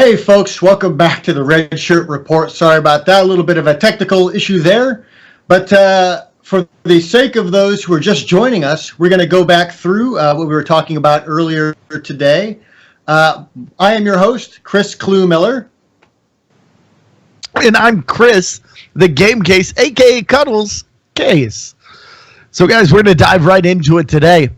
Hey folks, welcome back to the Red Shirt Report. Sorry about that, a little bit of a technical issue there. But for the sake of those who are just joining us, we're going to go back through what we were talking about earlier today. I am your host, Chris Clue Miller. And I'm Chris, the Game Case, a.k.a. Cuddles Case. So guys, we're going to dive right into it today.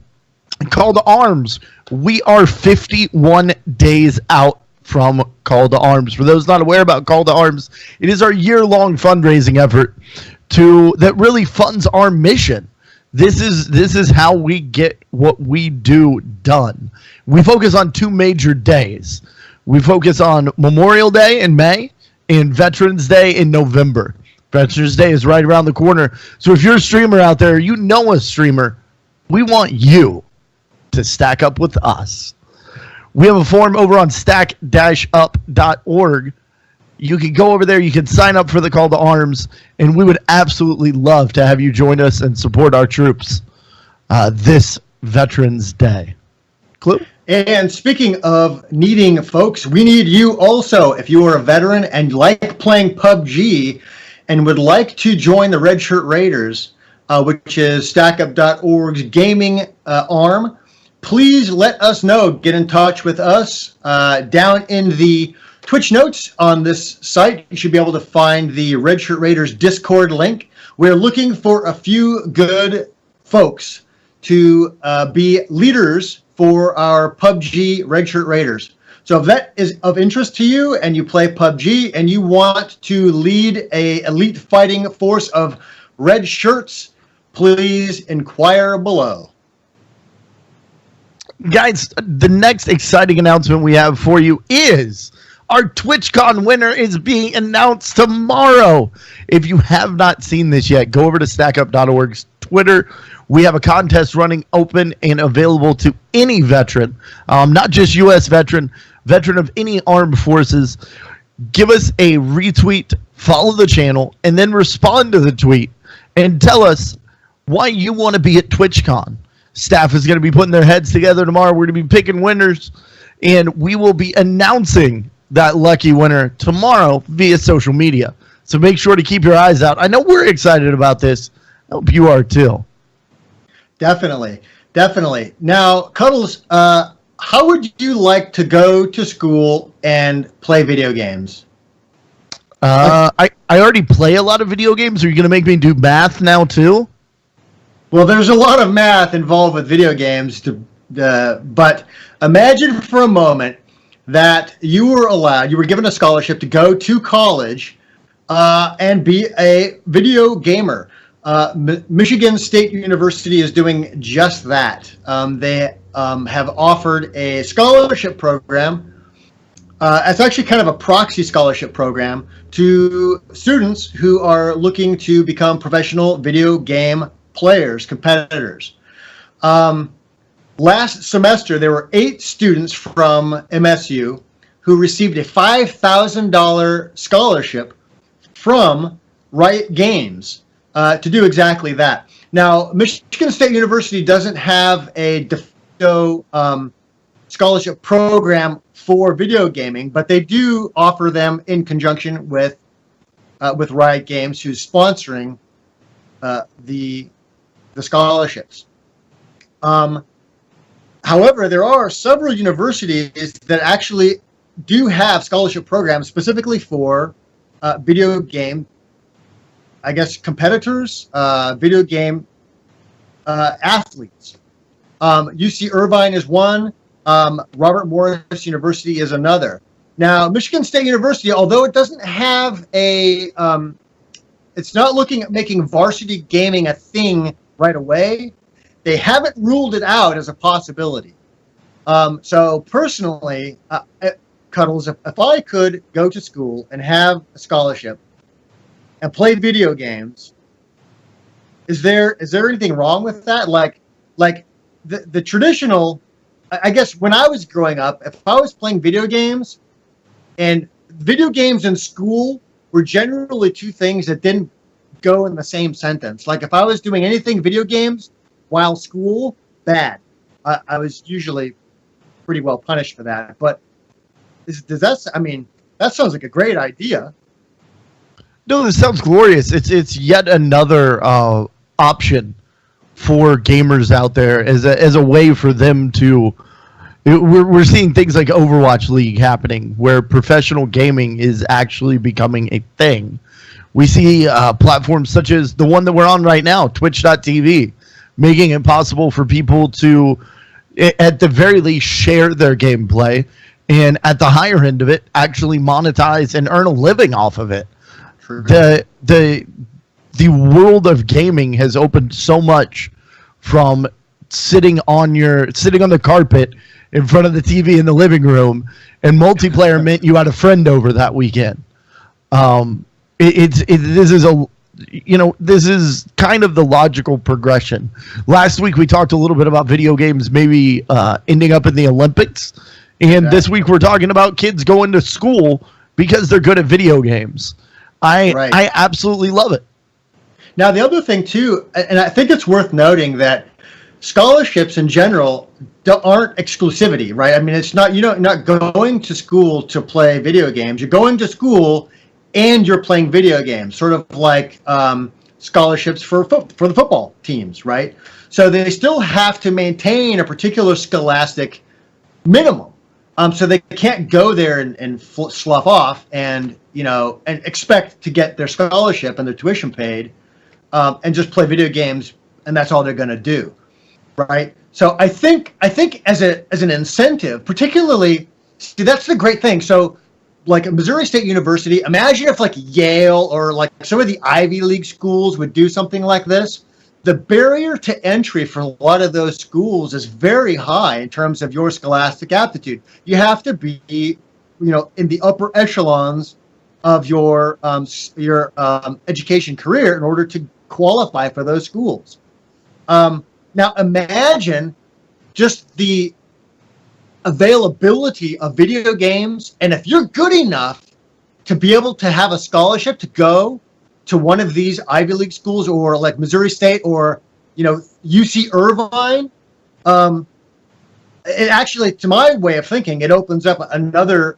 Call to Arms. We are 51 days out from Call to Arms. For those not aware about Call to Arms, it is our year-long fundraising effort that really funds our mission. This is how we get what we do done. We focus on two major days. We focus on Memorial Day in May and Veterans Day in November. Veterans Day is right around the corner. So if you're a streamer out there, you know a streamer, we want you to stack up with us. We have a form over on stack-up.org. You can go over there, you can sign up for the Call to Arms, and we would absolutely love to have you join us and support our troops this Veterans Day. Clue? And speaking of needing folks, we need you also. If you are a veteran and like playing PUBG and would like to join the Red Shirt Raiders, which is stackup.org's gaming arm, please let us know. Get in touch with us. Down in the Twitch notes on this site, you should be able to find the Red Shirt Raiders Discord link. We're looking for a few good folks to be leaders for our PUBG Red Shirt Raiders. So if that is of interest to you and you play PUBG and you want to lead a elite fighting force of red shirts, please inquire below. Guys, the next exciting announcement we have for you is our TwitchCon winner is being announced tomorrow. If you have not seen this yet, go over to stackup.org's Twitter. We have a contest running open and available to any veteran, not just U.S. veteran of any armed forces. Give us a retweet, follow the channel, and then respond to the tweet and tell us why you want to be at TwitchCon. Staff is going to be putting their heads together tomorrow. We're going to be picking winners, and we will be announcing that lucky winner tomorrow via social media. So make sure to keep your eyes out. I know we're excited about this. I hope you are too. Definitely. Now, Cuddles, how would you like to go to school and play video games? I already play a lot of video games. Are you going to make me do math now too? Well, there's a lot of math involved with video games, but imagine for a moment that you were given a scholarship to go to college and be a video gamer. Michigan State University is doing just that. They have offered a scholarship program. It's actually kind of a proxy scholarship program to students who are looking to become professional video game players, competitors. Last semester, there were 8 students from MSU who received a $5,000 scholarship from Riot Games to do exactly that. Now, Michigan State University doesn't have a de facto scholarship program for video gaming, but they do offer them in conjunction with Riot Games, who's sponsoring the scholarships. However, there are several universities that actually do have scholarship programs specifically for video game, I guess, competitors, video game athletes. UC Irvine is one. Robert Morris University is another. Now, Michigan State University, although it doesn't have a, it's not looking at making varsity gaming a thing right away, they haven't ruled it out as a possibility. So personally, Cuddles, if I could go to school and have a scholarship and play video games, is there anything wrong with that? Like the traditional, I guess when I was growing up, if I was playing video games, and video games and school were generally two things that didn't go in the same sentence. Like if I was doing anything video games while school, bad. I was usually pretty well punished for that. But does that? I mean, that sounds like a great idea. No, this sounds glorious. It's yet another option for gamers out there as a way for them to. We're seeing things like Overwatch League happening, where professional gaming is actually becoming a thing. We see platforms such as the one that we're on right now, Twitch.tv, making it possible for people to, at the very least, share their gameplay, and at the higher end of it, actually monetize and earn a living off of it. True. The world of gaming has opened so much from sitting on the carpet in front of the TV in the living room, and multiplayer meant you had a friend over that weekend. This is kind of the logical progression. Last week we talked a little bit about video games maybe ending up in the Olympics, and this week we're talking about kids going to school because they're good at video games. I absolutely love it. Now, the other thing too, and I think it's worth noting that scholarships in general aren't exclusivity, right? I mean, it's not, you're not going to school to play video games. You're going to school and you're playing video games, sort of like scholarships for the football teams, right? So they still have to maintain a particular scholastic minimum. So they can't go there and slough off and expect to get their scholarship and their tuition paid and just play video games, and that's all they're going to do, right? So I think as an incentive, particularly, see, that's the great thing. So like Missouri State University, imagine if like Yale or like some of the Ivy League schools would do something like this. The barrier to entry for a lot of those schools is very high in terms of your scholastic aptitude. You have to be, in the upper echelons of your education career in order to qualify for those schools. Now imagine just the availability of video games, and if you're good enough to be able to have a scholarship to go to one of these Ivy League schools, or like Missouri State, or UC Irvine, it actually, to my way of thinking, it opens up another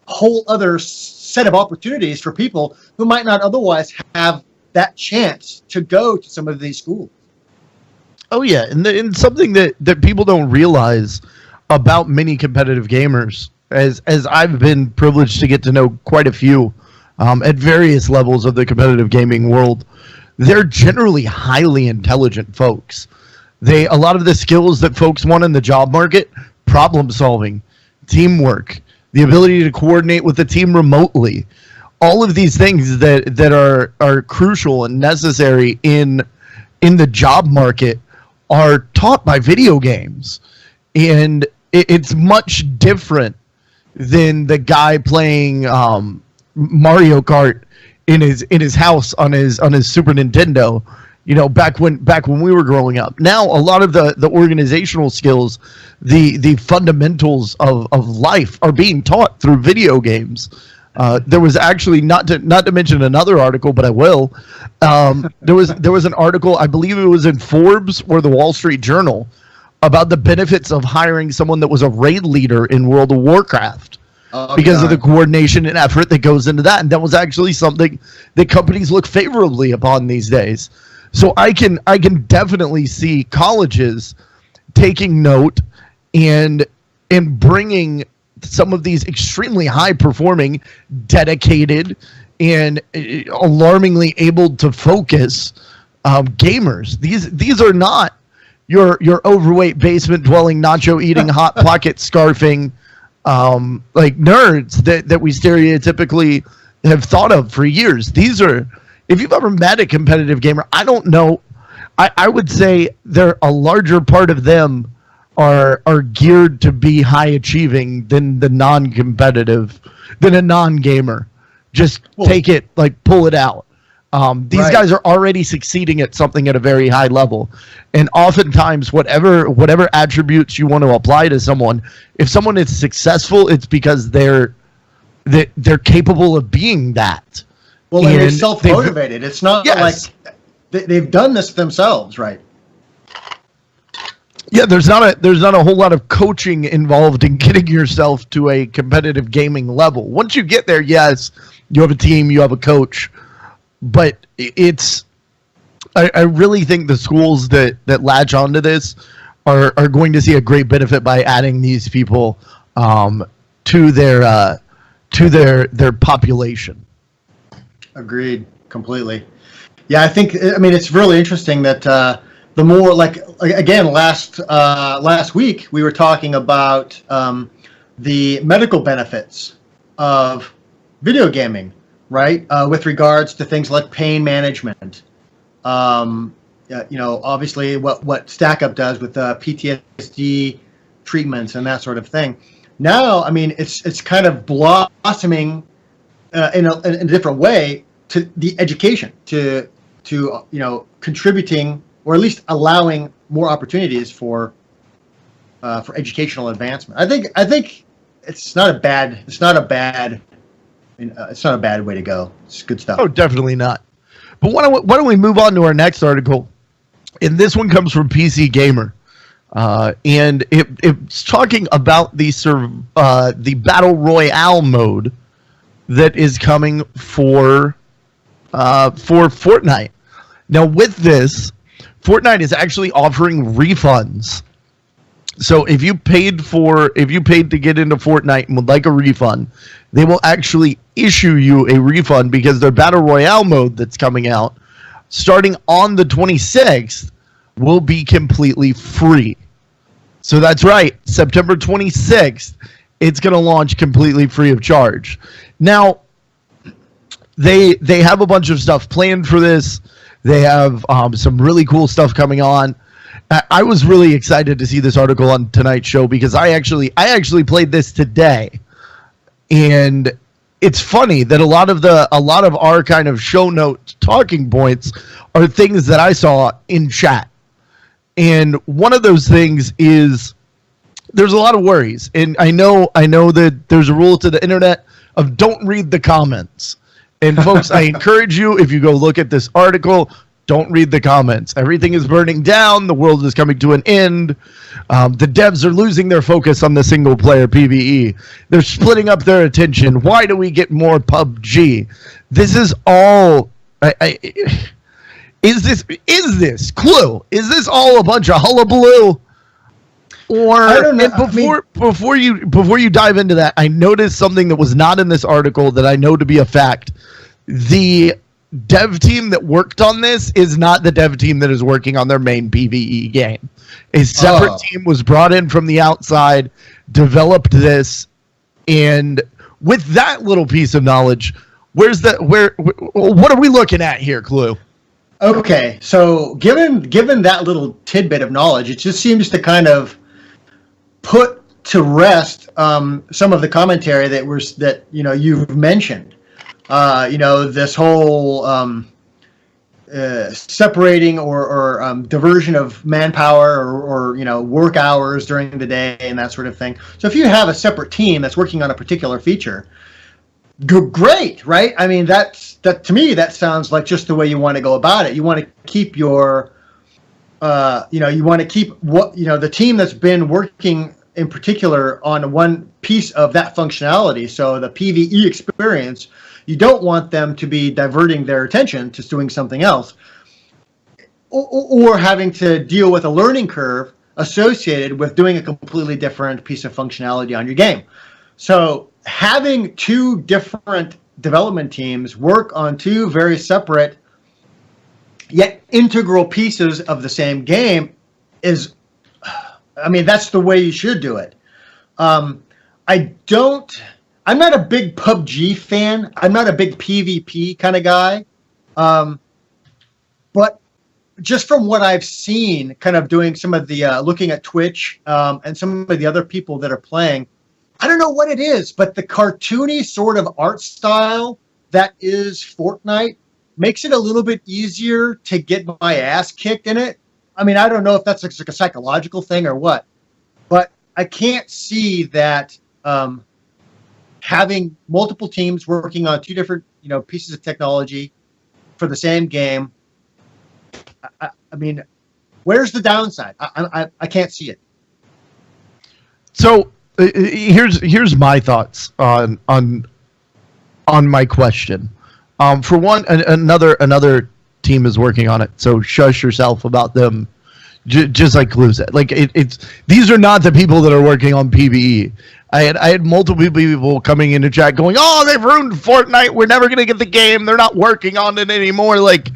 whole other set of opportunities for people who might not otherwise have that chance to go to some of these schools. Oh yeah, and something that people don't realize about many competitive gamers, as I've been privileged to get to know quite a few at various levels of the competitive gaming world, they're generally highly intelligent folks. A lot of the skills that folks want in the job market: problem solving, teamwork, the ability to coordinate with the team remotely, all of these things that are crucial and necessary in the job market are taught by video games. And it's much different than the guy playing Mario Kart in his house on his Super Nintendo, back when we were growing up. Now a lot of the organizational skills, the fundamentals of life are being taught through video games. There was actually, not to mention another article, but I will. There was an article, I believe it was in Forbes or the Wall Street Journal, about the benefits of hiring someone that was a raid leader in World of Warcraft. Because of the coordination and effort that goes into that. And that was actually something that companies look favorably upon these days. So I can definitely see colleges taking note and bringing some of these extremely high performing, dedicated, and alarmingly able to focus gamers. These are not your overweight basement dwelling, nacho eating, hot pocket scarfing like nerds that we stereotypically have thought of for years. These are, if you've ever met a competitive gamer, I don't know, I would say a larger part of them are geared to be high achieving than the non-competitive, than a non-gamer. Just take it, like pull it out. These guys are already succeeding at something at a very high level. And oftentimes, whatever attributes you want to apply to someone, if someone is successful, it's because they're capable of being that. Well, and they're self-motivated. It's not like they've done this themselves, right? Yeah, there's not a whole lot of coaching involved in getting yourself to a competitive gaming level. Once you get there, yes, you have a team, you have a coach, but I really think the schools that latch onto this are going to see a great benefit by adding these people to their population. Agreed, completely. Yeah, I mean, it's really interesting that the more again last week we were talking about the medical benefits of video gaming, right? With regards to things like pain management. Obviously what Stack Up does with PTSD treatments and that sort of thing. Now, I mean, it's kind of blossoming in a different way to the education, to contributing or at least allowing more opportunities for educational advancement. I think it's not a bad way to go. It's good stuff. Oh, definitely not. But why don't we move on to our next article? And this one comes from PC Gamer, and it's talking about the Battle Royale mode that is coming for Fortnite. Now, with this, Fortnite is actually offering refunds. So if you paid to get into Fortnite and would like a refund, they will actually issue you a refund because their Battle Royale mode that's coming out starting on the 26th will be completely free. So that's right, September 26th, it's going to launch completely free of charge. Now, they have a bunch of stuff planned for this. They have some really cool stuff coming on. I was really excited to see this article on tonight's show because I actually played this today, and it's funny that a lot of our kind of show note talking points are things that I saw in chat, and one of those things is there's a lot of worries, and I know that there's a rule to the internet of don't read the comments. And folks, I encourage you, if you go look at this article, don't read the comments. Everything is burning down. The world is coming to an end. The devs are losing their focus on the single-player PvE. They're splitting up their attention. Why do we get more PUBG? This is all... Is this Clue? Is this all a bunch of hullabaloo? Or I don't know. Before you dive into that, I noticed something that was not in this article that I know to be a fact. The dev team that worked on this is not the dev team that is working on their main PvE game. A separate team was brought in from the outside, developed this, and with that little piece of knowledge, what are we looking at here, Clue? Okay, so given that little tidbit of knowledge, it just seems to kind of put to rest some of the commentary that you've mentioned. This whole separating or diversion of manpower or work hours during the day and that sort of thing. So if you have a separate team that's working on a particular feature, great, right? I mean, that to me that sounds like just the way you want to go about it. You want to keep your the team that's been working in particular on one piece of that functionality. So the PvE experience, you don't want them to be diverting their attention to doing something else or having to deal with a learning curve associated with doing a completely different piece of functionality on your game. So having two different development teams work on two very separate yet integral pieces of the same game is, I mean, that's the way you should do it. I'm not a big PUBG fan. I'm not a big PvP kind of guy. But just from what I've seen, kind of doing some of the looking at Twitch and some of the other people that are playing, I don't know what it is, but the cartoony sort of art style that is Fortnite makes it a little bit easier to get my ass kicked in it. I mean, I don't know if that's like a psychological thing or what, but I can't see that having multiple teams working on two different, pieces of technology for the same game. I mean, Where's the downside? I can't see it. So here's my thoughts on my question. For one, another team is working on it, so shush yourself about them. Just like Clue said, like it's these are not the people that are working on PvE. I had multiple people coming into chat going, "Oh, they've ruined Fortnite. We're never gonna get the game. They're not working on it anymore." Like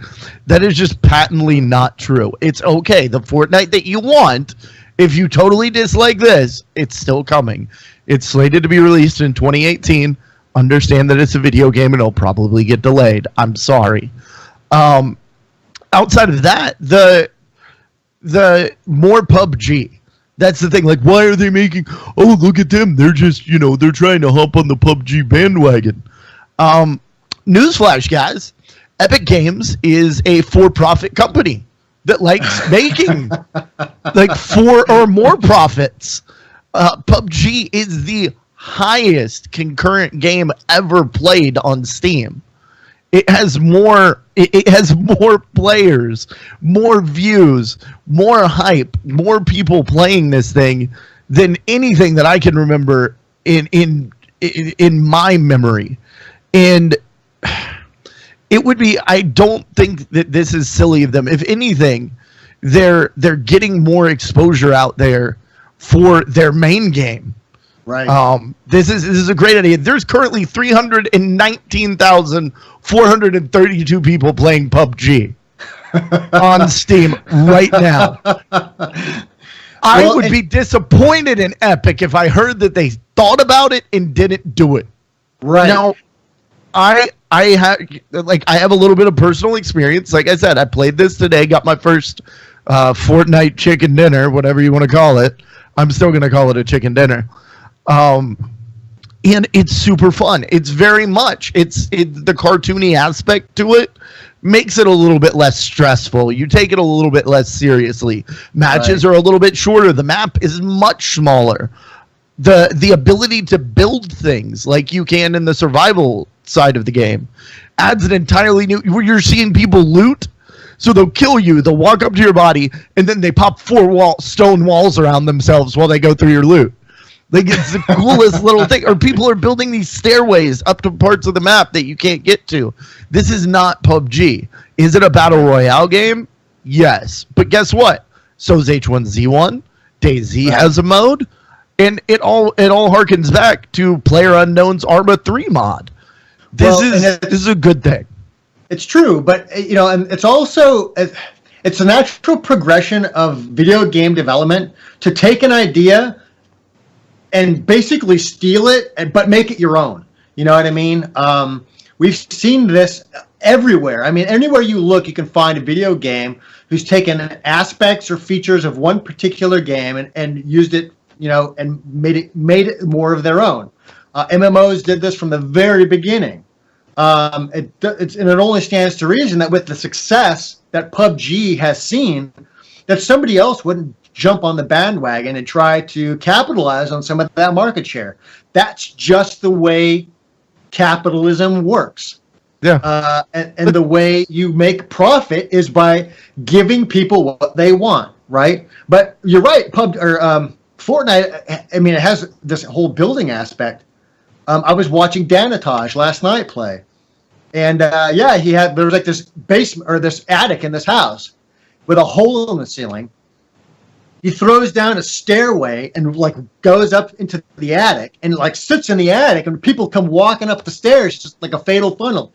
that is just patently not true. It's okay. The Fortnite that you want, if you totally dislike this, it's still coming. It's slated to be released in 2018. Understand that it's a video game and it'll probably get delayed. I'm sorry. Outside of that, the more PUBG. That's the thing. Like, why are they making? Oh, look at them. They're just, they're trying to hop on the PUBG bandwagon. Newsflash, guys. Epic Games is a for-profit company that likes making like 4 or more profits. PUBG is the highest concurrent game ever played on Steam. It has more players, more views, more hype, more people playing this thing than anything that I can remember in my memory. And it would be, I don't think that this is silly of them. If anything, they're getting more exposure out there for their main game. Right. This is a great idea. There's currently 319,432 people playing PUBG on Steam right now. I would be disappointed in Epic if I heard that they thought about it and didn't do it. Right. Now, I have a little bit of personal experience. Like I said, I played this today, got my first Fortnite chicken dinner, whatever you want to call it. I'm still going to call it a chicken dinner. And it's super fun. It's very much the cartoony aspect to it makes it a little bit less stressful. You take it a little bit less seriously. Matches are a little bit shorter. The map is much smaller. The ability to build things like you can in the survival side of the game adds an entirely new, where you're seeing people loot. So they'll kill you, they'll walk up to your body, and then they pop 4 stone walls around themselves while they go through your loot. Like, it's the coolest little thing. Or people are building these stairways up to parts of the map that you can't get to. This is not PUBG. Is it a battle royale game? Yes. But guess what? So is H1Z1. DayZ has a mode. And it all harkens back to PlayerUnknown's Arma 3 mod. This is a good thing. It's true, but and it's also it's a natural progression of video game development to take an idea and basically steal it, but make it your own. You know what I mean? We've seen this everywhere. I mean, anywhere you look, you can find a video game who's taken aspects or features of one particular game and used it, and made it more of their own. MMOs did this from the very beginning. It only stands to reason that with the success that PUBG has seen, that somebody else wouldn't jump on the bandwagon and try to capitalize on some of that market share. That's just the way capitalism works. Yeah. And the way you make profit is by giving people what they want, right? But you're right, Fortnite, I mean, it has this whole building aspect. I was watching Danatage last night play. And there was like this basement or this attic in this house with a hole in the ceiling. He throws down a stairway and goes up into the attic and sits in the attic, and people come walking up the stairs just like a fatal funnel.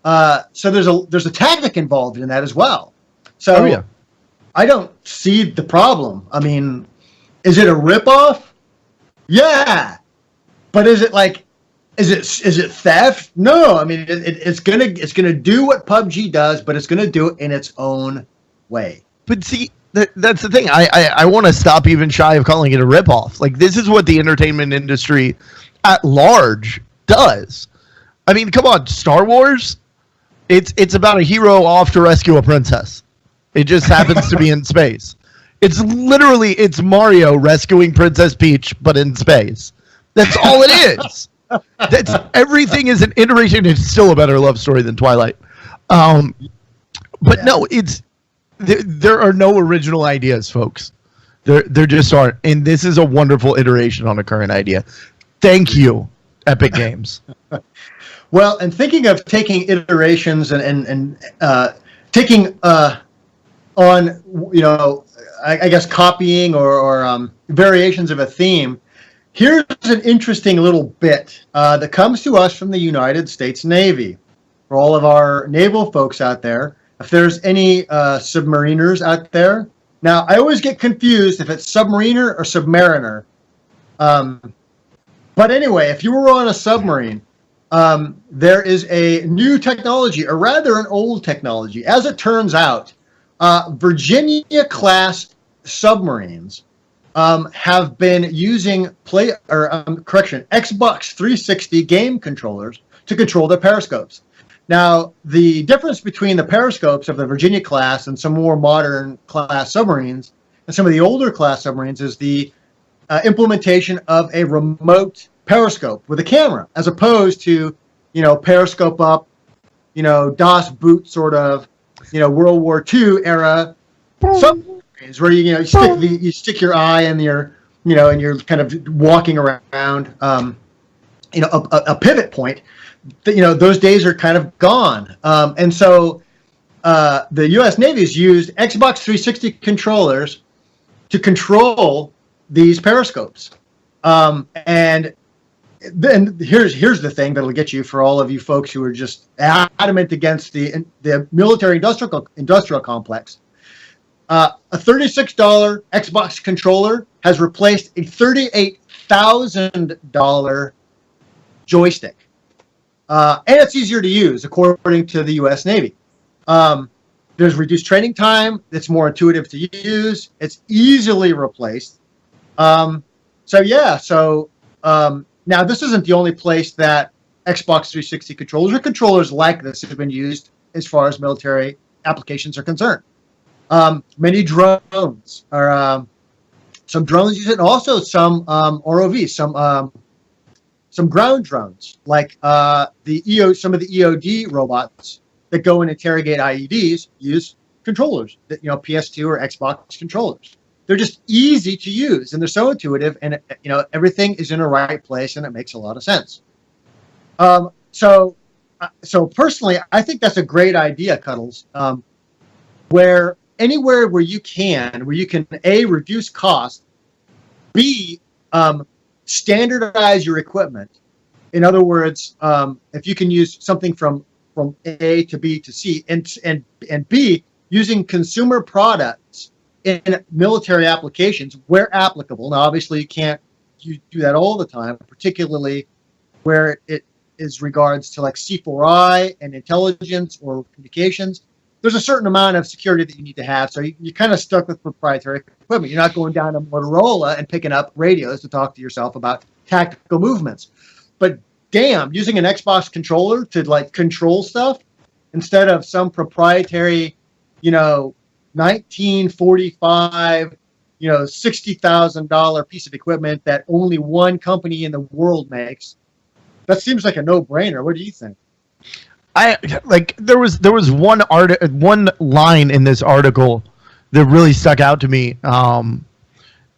So there's a tactic involved in that as well. So I don't see the problem. I mean, is it a ripoff? Yeah, but is it theft? No. I mean, it's gonna do what PUBG does, but it's gonna do it in its own way. But see, that's the thing. I want to stop even shy of calling it a ripoff. Like, this is what the entertainment industry at large does. I mean, come on, Star Wars. It's about a hero off to rescue a princess. It just happens to be in space. It's Mario rescuing Princess Peach, but in space. That's all it is. Everything is an iteration. It's still a better love story than Twilight. But no, there are no original ideas, folks. There just aren't. And this is a wonderful iteration on a current idea. Thank you, Epic Games. Well, and thinking of taking iterations and taking on, I guess copying or variations of a theme, here's an interesting little bit that comes to us from the United States Navy. For all of our naval folks out there, if there's any submariners out there, now I always get confused if it's submariner or submariner. But anyway, if you were on a submarine, there is a new technology, or rather an old technology. As it turns out, Virginia-class submarines have been using Xbox 360 game controllers to control their periscopes. Now, the difference between the periscopes of the Virginia class and some more modern class submarines and some of the older class submarines is the implementation of a remote periscope with a camera, as opposed to, periscope up, DOS boot sort of, World War II era submarines where you stick your eye and and you're kind of walking around, a pivot point. Those days are kind of gone. And so the U.S. Navy has used Xbox 360 controllers to control these periscopes. And then here's the thing that'll get you, for all of you folks who are just adamant against the military industrial complex. A $36 Xbox controller has replaced a $38,000 joystick. And it's easier to use, according to the U.S. Navy. There's reduced training time. It's more intuitive to use. It's easily replaced. Now, this isn't the only place that Xbox 360 controllers or controllers like this have been used as far as military applications are concerned. Many drones, or some drones use it, and also some ROVs, some ground drones, like some of the EOD robots that go and interrogate IEDs use controllers, PS2 or Xbox controllers. They're just easy to use, and they're so intuitive, and everything is in the right place, and it makes a lot of sense. So personally, I think that's a great idea, Cuddles. Where anywhere where you can A, reduce cost, B, standardize your equipment. In other words, if you can use something from A to B to C, and B, using consumer products in military applications where applicable. Now, obviously, you can't do that all the time, particularly where it is regards to like C4I and intelligence or communications. There's a certain amount of security that you need to have, so you're kind of stuck with proprietary equipment. You're not going down to Motorola and picking up radios to talk to yourself about tactical movements. But damn, using an Xbox controller to like control stuff instead of some proprietary, 1945, $60,000 piece of equipment that only one company in the world makes. That seems like a no-brainer. What do you think? There was one line in this article that really stuck out to me, and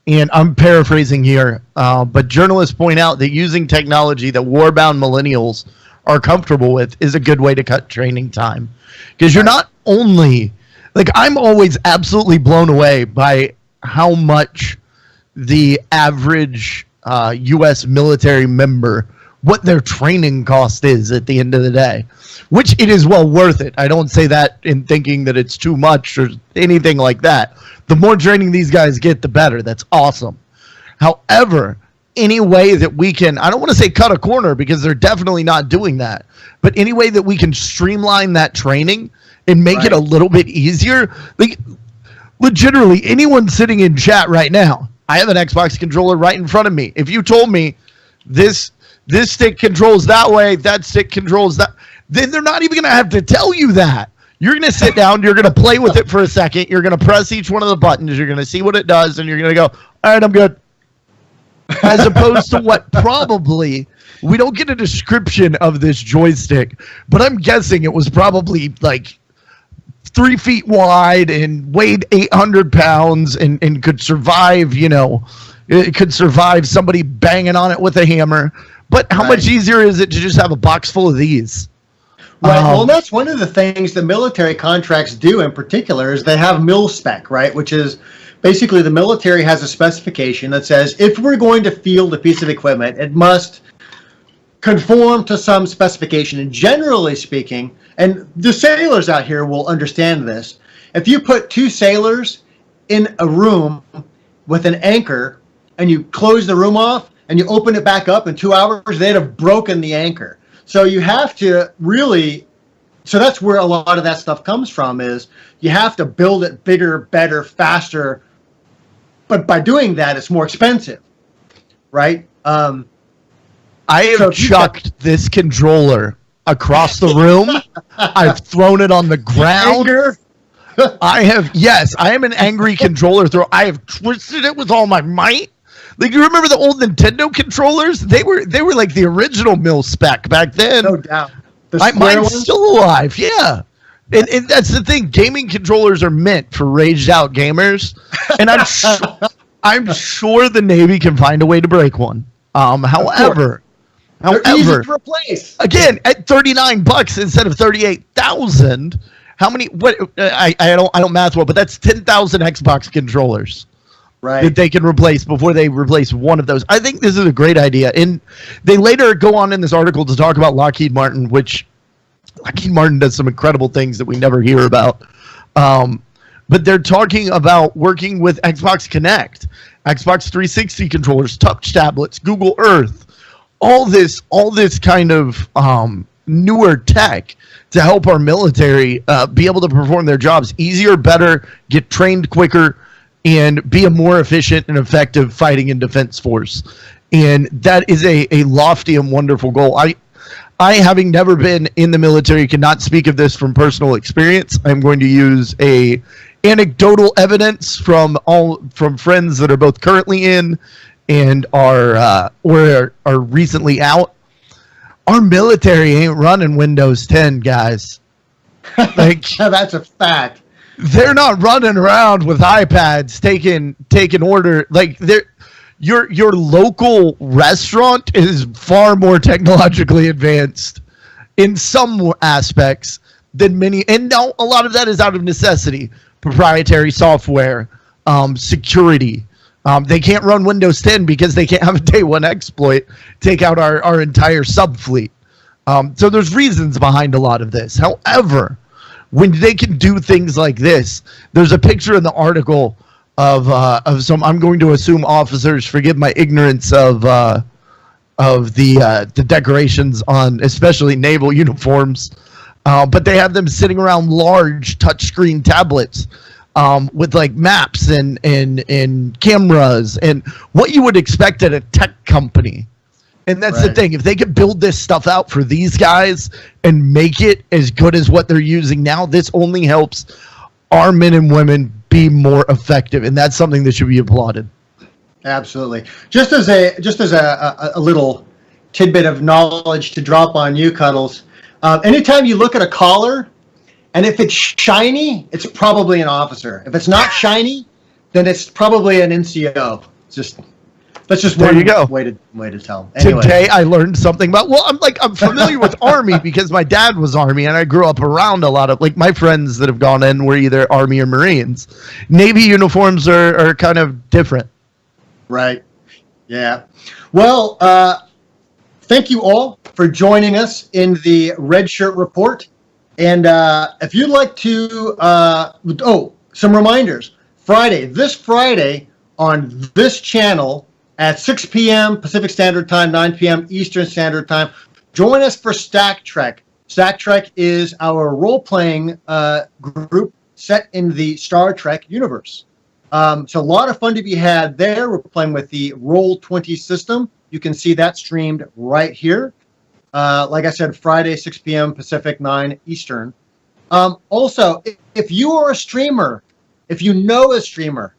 I'm paraphrasing here, but journalists point out that using technology that war-bound millennials are comfortable with is a good way to cut training time, because you're not only I'm always absolutely blown away by how much the average U.S. military member, what their training cost is at the end of the day, which it is well worth it. I don't say that in thinking that it's too much or anything like that. The more training these guys get, the better. That's awesome. However, any way that we can, I don't want to say cut a corner because they're definitely not doing that, but any way that we can streamline that training and make it a little bit easier. Legitimately, anyone sitting in chat right now, I have an Xbox controller right in front of me. If you told me this stick controls that way, that stick controls that, then they're not even going to have to tell you that. You're going to sit down, you're going to play with it for a second, you're going to press each one of the buttons, you're going to see what it does, and you're going to go, all right, I'm good. As opposed to what probably, we don't get a description of this joystick, but I'm guessing it was probably like 3 feet wide and weighed 800 pounds and could survive, it could survive somebody banging on it with a hammer. But how much easier is it to just have a box full of these? Right. Well, that's one of the things the military contracts do in particular is they have mil spec, right? Which is basically the military has a specification that says if we're going to field a piece of equipment, it must conform to some specification. And generally speaking, and the sailors out here will understand this, if you put 2 sailors in a room with an anchor and you close the room off and you open it back up in 2 hours, they'd have broken the anchor. So you have to really, so that's where a lot of that stuff comes from, is you have to build it bigger, better, faster. But by doing that, it's more expensive, right? I have chucked this controller across the room. I've thrown it on the ground. Anger. I am an angry controller thrower. I have twisted it with all my might. Like, you remember the old Nintendo controllers? They were like the original mil spec back then. No doubt. Mine's still alive, yeah. And that's the thing. Gaming controllers are meant for raged out gamers, and I'm sure the Navy can find a way to break one. However, easy to replace. Again, at $39 instead of 38,000, how many? What? I don't math well, but that's 10,000 Xbox controllers. Right. That they can replace before they replace one of those. I think this is a great idea. And they later go on in this article to talk about Lockheed Martin, which Lockheed Martin does some incredible things that we never hear about. But they're talking about working with Xbox Connect, Xbox 360 controllers, touch tablets, Google Earth, all this kind of newer tech to help our military be able to perform their jobs easier, better, get trained quicker, and be a more efficient and effective fighting and defense force. And that is a lofty and wonderful goal. I, having never been in the military, cannot speak of this from personal experience. I'm going to use a anecdotal evidence from friends that are both currently in and are recently out. Our military ain't running Windows 10, guys. Like, that's a fact. They're not running around with iPads taking order. Like, your local restaurant is far more technologically advanced in some aspects than many, and now a lot of that is out of necessity. Proprietary software, security. They can't run Windows 10 because they can't have a day one exploit take out our entire subfleet. So there's reasons behind a lot of this. However, when they can do things like this, there's a picture in the article of some, I'm going to assume, officers. Forgive my ignorance of the decorations on especially naval uniforms, but they have them sitting around large touchscreen tablets with like maps and cameras and what you would expect at a tech company. And that's the thing. If they could build this stuff out for these guys and make it as good as what they're using now, this only helps our men and women be more effective, and that's something that should be applauded. Absolutely. Just as a little tidbit of knowledge to drop on you, Cuddles. Anytime you look at a collar, and if it's shiny, it's probably an officer. If it's not shiny, then it's probably an NCO. That's just there one you go. way to tell. Anyway. Today I learned something about. Well, I'm familiar with Army because my dad was Army, and I grew up around a lot of, like, my friends that have gone in were either Army or Marines. Navy uniforms are kind of different. Right. Yeah. Well, thank you all for joining us in the Red Shirt Report. And if you'd like to, some reminders. This Friday on this channel at 6 p.m. Pacific Standard Time, 9 p.m. Eastern Standard Time, join us for Stack Trek. Stack Trek is our role-playing group set in the Star Trek universe. So a lot of fun to be had there. We're playing with the Roll20 system. You can see that streamed right here. Like I said, Friday, 6 p.m. Pacific, 9 Eastern. Also, if you are a streamer, if you know a streamer,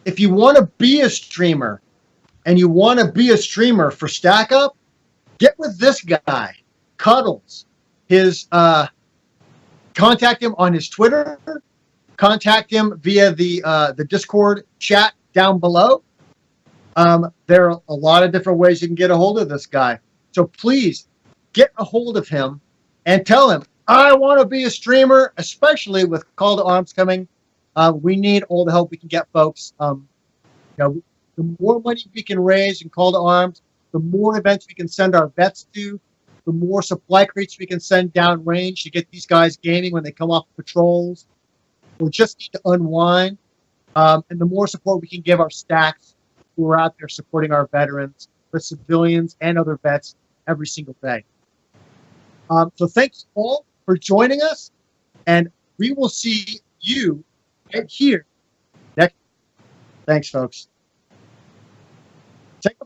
if you want to be a streamer, and you want to be a streamer for Stack Up, get with this guy, Cuddles. His contact him on his Twitter. Contact him via the Discord chat down below. There are a lot of different ways you can get a hold of this guy. So please get a hold of him and tell him, I want to be a streamer, especially with Call to Arms coming. We need all the help we can get, folks. The more money we can raise in Call to Arms, the more events we can send our vets to, the more supply crates we can send downrange to get these guys gaming when they come off patrols or just need to unwind. And the more support we can give our stacks who are out there supporting our veterans, the civilians, and other vets every single day. So thanks all for joining us, and we will see you right here next. Thanks, folks.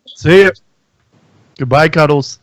See you. Goodbye, Cuddles.